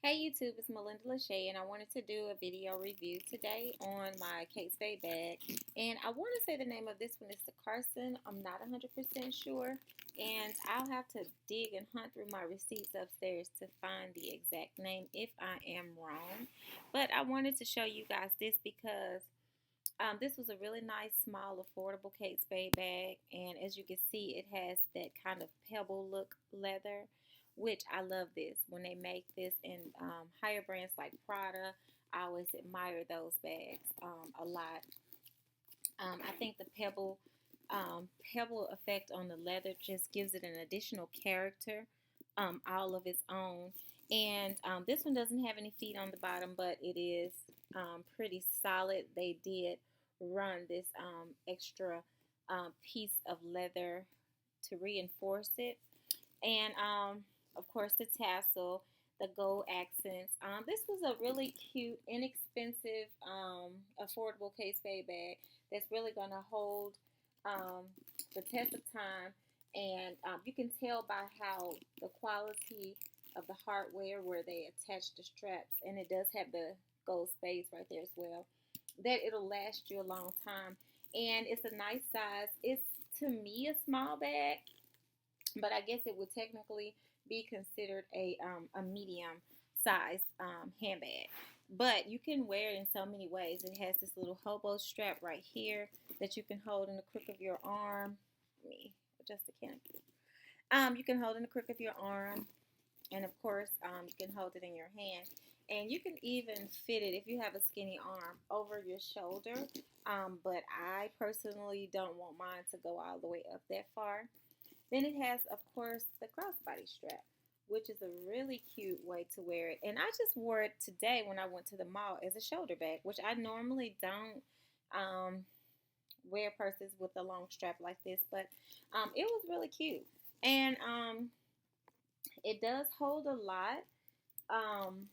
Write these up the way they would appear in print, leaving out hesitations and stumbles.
Hey YouTube, it's Melinda Lachey, and I wanted to do a video review today on my Kate Spade bag. And I want to say the name of this one is the Carsen. I'm not 100% sure, and I'll have to dig and hunt through my receipts upstairs to find the exact name if I am wrong. But I wanted to show you guys this because this was a really nice, small, affordable Kate Spade bag, and as you can see, it has that kind of pebble look leather, which I love this. When they make this in higher brands like Prada, I always admire those bags a lot. I think the pebble effect on the leather just gives it an additional character, all of its own. And this one doesn't have any feet on the bottom, but it is pretty solid. They did run this extra piece of leather to reinforce it. And of course, the tassel, the gold accents. This was a really cute, inexpensive, affordable Kate Spade bag that's really going to hold the test of time. And you can tell by how the quality of the hardware where they attach the straps, and it does have the gold spades right there as well, that it'll last you a long time. And it's a nice size. It's, to me, a small bag, but I guess it would technically be considered a medium size handbag. But you can wear it in so many ways. It has this little hobo strap right here that you can hold in the crook of your arm. Let me adjust the canopy. You can hold in the crook of your arm, and of course, you can hold it in your hand. And you can even fit it, if you have a skinny arm, over your shoulder. But I personally don't want mine to go all the way up that far. Then it has, of course, the crossbody strap, which is a really cute way to wear it. And I just wore it today when I went to the mall as a shoulder bag, which I normally don't wear purses with a long strap like this. But it was really cute. And it does hold a lot. Um,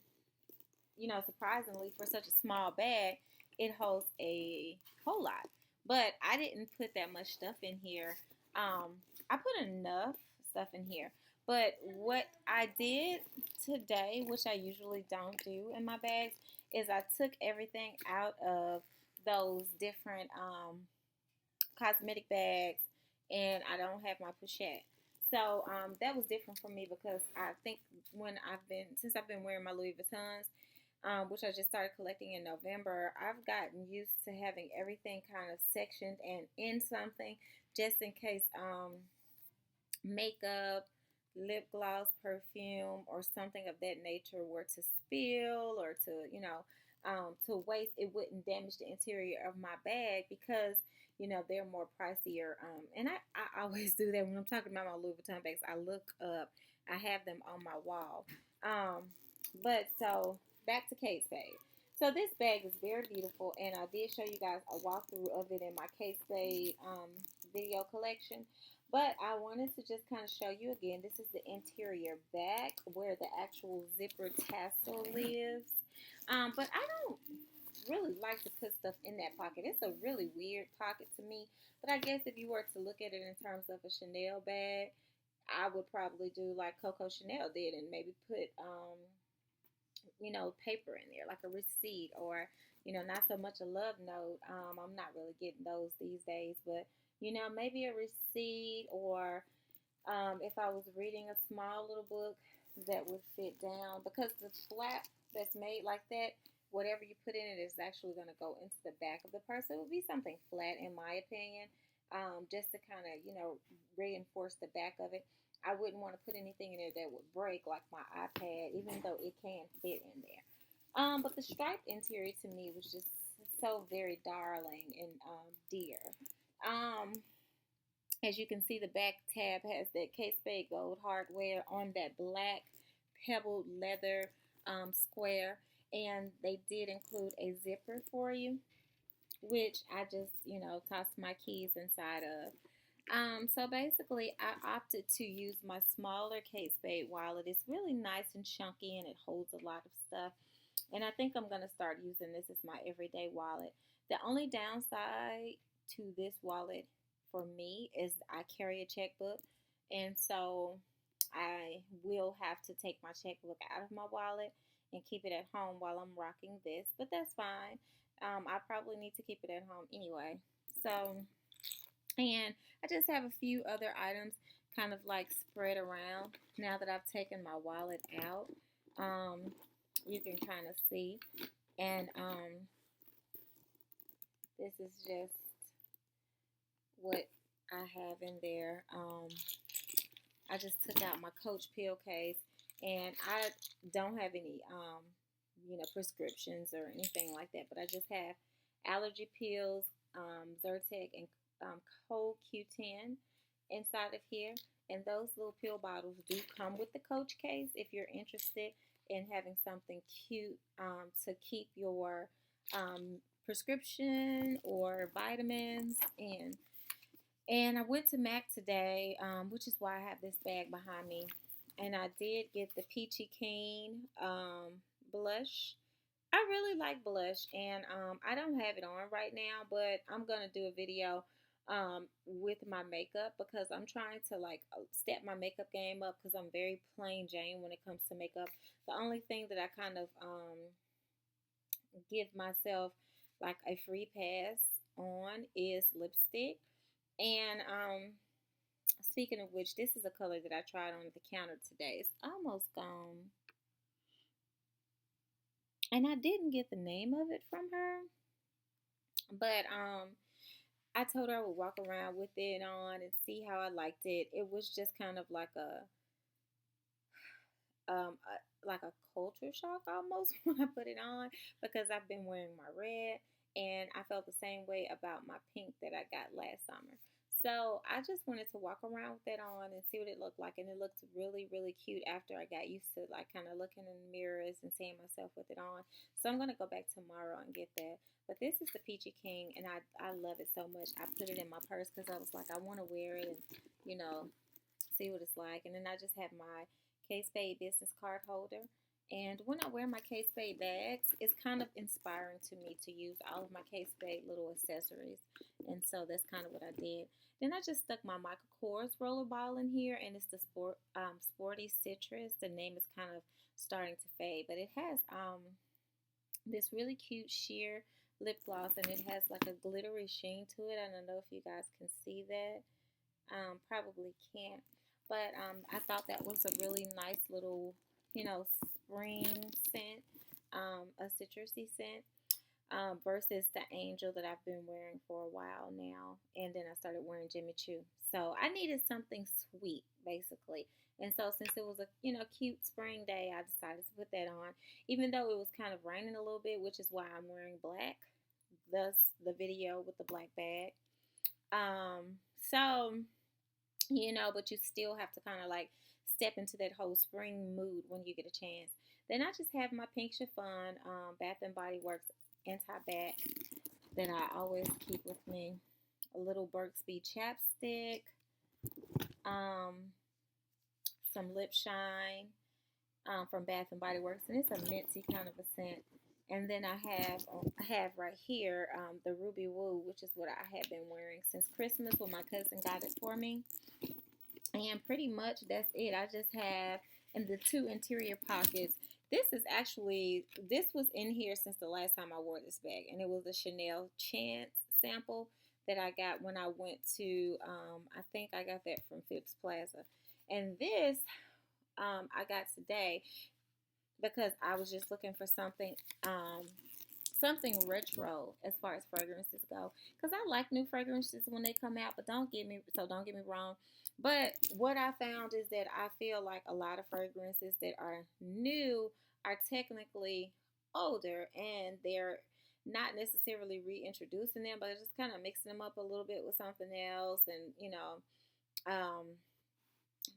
Surprisingly, for such a small bag, it holds a whole lot. But I didn't put that much stuff in here. I put enough stuff in here. But what I did today, which I usually don't do in my bags, is I took everything out of those different cosmetic bags, and I don't have my pochette. So that was different for me because I think since I've been wearing my Louis Vuittons, which I just started collecting in November, I've gotten used to having everything kind of sectioned and in something, just in case makeup, lip gloss, perfume, or something of that nature were to spill or to waste, it wouldn't damage the interior of my bag because they're more pricier. And I always do that when I'm talking about my Louis Vuitton bags. I look up, I have them on my wall. But so back to Kate Spade. So this bag is very beautiful, and I did show you guys a walkthrough of it in my Kate Spade video collection. But I wanted to just kind of show you again. This is the interior back where the actual zipper tassel lives. But I don't really like to put stuff in that pocket. It's a really weird pocket to me. But I guess if you were to look at it in terms of a Chanel bag, I would probably do like Coco Chanel did and maybe put paper in there, like a receipt or, not so much a love note. I'm not really getting those these days, but, maybe a receipt or if I was reading a small little book that would fit down because the flap that's made like that, whatever you put in it is actually going to go into the back of the purse. It would be something flat, in my opinion, just to kind of, reinforce the back of it. I wouldn't want to put anything in there that would break, like my iPad, even though it can fit in there. But the striped interior to me was just so very darling and dear. Um, as you can see, the back tab has that Kate Spade gold hardware on that black pebbled leather square, and they did include a zipper for you, which I just, tossed my keys inside of. So basically, I opted to use my smaller Kate Spade wallet. It's really nice and chunky, and it holds a lot of stuff. And I think I'm going to start using this as my everyday wallet. The only downside to this wallet for me is I carry a checkbook, and so I will have to take my checkbook out of my wallet and keep it at home while I'm rocking this, but that's fine. I probably need to keep it at home anyway. So, and I just have a few other items kind of like spread around now that I've taken my wallet out. Um, you can kind of see. And this is just what I have in there. I just took out my Coach pill case, and I don't have any, prescriptions or anything like that. But I just have allergy pills, Zyrtec, and Cold Q10 inside of here. And those little pill bottles do come with the Coach case if you're interested in having something cute to keep your prescription or vitamins in. And I went to MAC today, which is why I have this bag behind me. And I did get the Peachy Keen blush. I really like blush, and I don't have it on right now, but I'm gonna do a video with my makeup because I'm trying to like step my makeup game up because I'm very plain Jane when it comes to makeup. The only thing that I kind of give myself like a free pass on is lipstick. And speaking of which, this is a color that I tried on the counter today. It's almost gone. And I didn't get the name of it from her, but I told her I would walk around with it on and see how I liked it. It was just kind of like a culture shock almost when I put it on because I've been wearing my red and I felt the same way about my pink that I got last summer. So I just wanted to walk around with that on and see what it looked like, and it looked really, really cute after I got used to like kind of looking in the mirrors and seeing myself with it on. So I'm gonna go back tomorrow and get that. But this is the Peachy King, and I love it so much. I put it in my purse because I was like I want to wear it and you know see what it's like. And then I just have my Kate Spade business card holder. And when I wear my Kate Spade bags, it's kind of inspiring to me to use all of my Kate Spade little accessories. And so that's kind of what I did. Then I just stuck my Michael Kors roller ball in here, and it's the Sporty Citrus. The name is kind of starting to fade, but it has this really cute sheer lip gloss, and it has like a glittery sheen to it. I don't know if you guys can see that. Probably can't. But I thought that was a really nice little, spring scent, a citrusy scent, versus the Angel that I've been wearing for a while now. And then I started wearing Jimmy Choo. So I needed something sweet, basically. And so since it was a, cute spring day, I decided to put that on. Even though it was kind of raining a little bit, which is why I'm wearing black. Thus the video with the black bag. So but you still have to kind of like step into that whole spring mood when you get a chance. Then I just have my pink chiffon Bath and Body Works anti-bac that I always keep with me. A little Burt's Bees chapstick, some lip shine from Bath and Body Works, and it's a minty kind of a scent. And then I have right here the Ruby Woo, which is what I have been wearing since Christmas when my cousin got it for me. And pretty much that's it. I just have in the two interior pockets. This was in here since the last time I wore this bag, and it was a Chanel Chance sample that I got when I went to, I think I got that from Phipps Plaza. And this I got today because I was just looking for something retro as far as fragrances go. Because I like new fragrances when they come out, but don't get me wrong. But what I found is that I feel like a lot of fragrances that are new are technically older, and they're not necessarily reintroducing them, but just kind of mixing them up a little bit with something else, and um,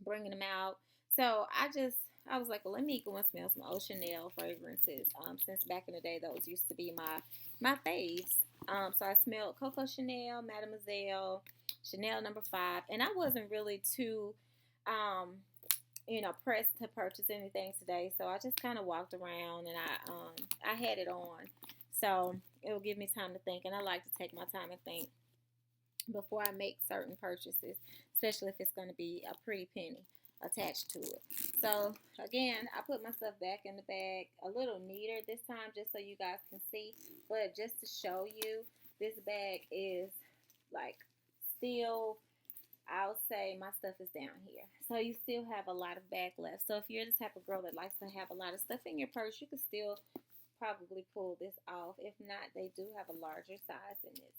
bringing them out. So I was like, well, let me go and smell some old Chanel fragrances. Since back in the day, those used to be my faves. So I smelled Coco Chanel, Mademoiselle, Chanel No. 5, and I wasn't really too, pressed to purchase anything today. So I just kind of walked around and I had it on. So it will give me time to think, and I like to take my time and think before I make certain purchases, especially if it's going to be a pretty penny. attached to it. So again, I put my stuff back in the bag a little neater this time just so you guys can see. But just to show you, this bag is like still, I'll say my stuff is down here. So you still have a lot of bag left. So if you're the type of girl that likes to have a lot of stuff in your purse, you can still probably pull this off. If not, they do have a larger size in this.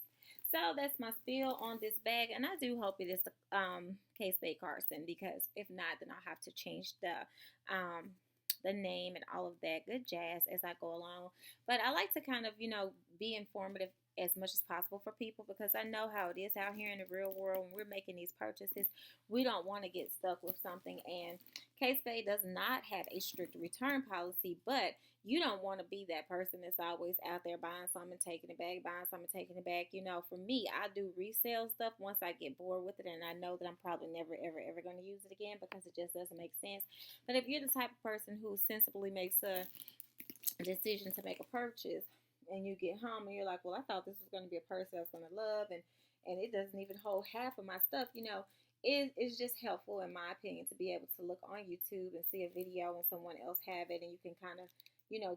So that's my spiel on this bag, and I do hope it is the Spade Carsen, because if not, then I'll have to change the name and all of that good jazz as I go along. But I like to kind of, be informative as much as possible for people, because I know how it is out here in the real world when we're making these purchases. We don't want to get stuck with something, and K-Spade does not have a strict return policy, but you don't want to be that person that's always out there buying something and taking it back, buying something and taking it back. For me, I do resale stuff once I get bored with it and I know that I'm probably never, ever, ever going to use it again because it just doesn't make sense. But if you're the type of person who sensibly makes a decision to make a purchase and you get home and you're like, well, I thought this was going to be a purse I was going to love, and it doesn't even hold half of my stuff, it's just helpful, in my opinion, to be able to look on YouTube and see a video when someone else have it, and you can kind of,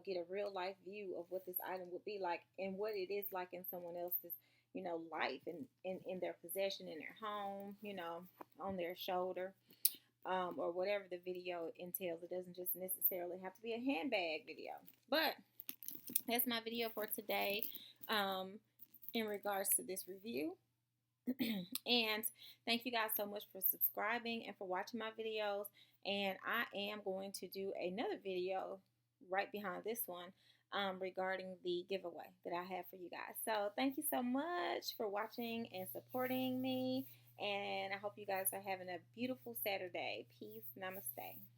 get a real life view of what this item would be like and what it is like in someone else's, life and in their possession, in their home, on their shoulder, or whatever the video entails. It doesn't just necessarily have to be a handbag video. But that's my video for today, in regards to this review. And thank you guys so much for subscribing and for watching my videos. And I am going to do another video right behind this one, regarding the giveaway that I have for you guys. So thank you so much for watching and supporting me. And I hope you guys are having a beautiful Saturday. Peace. Namaste.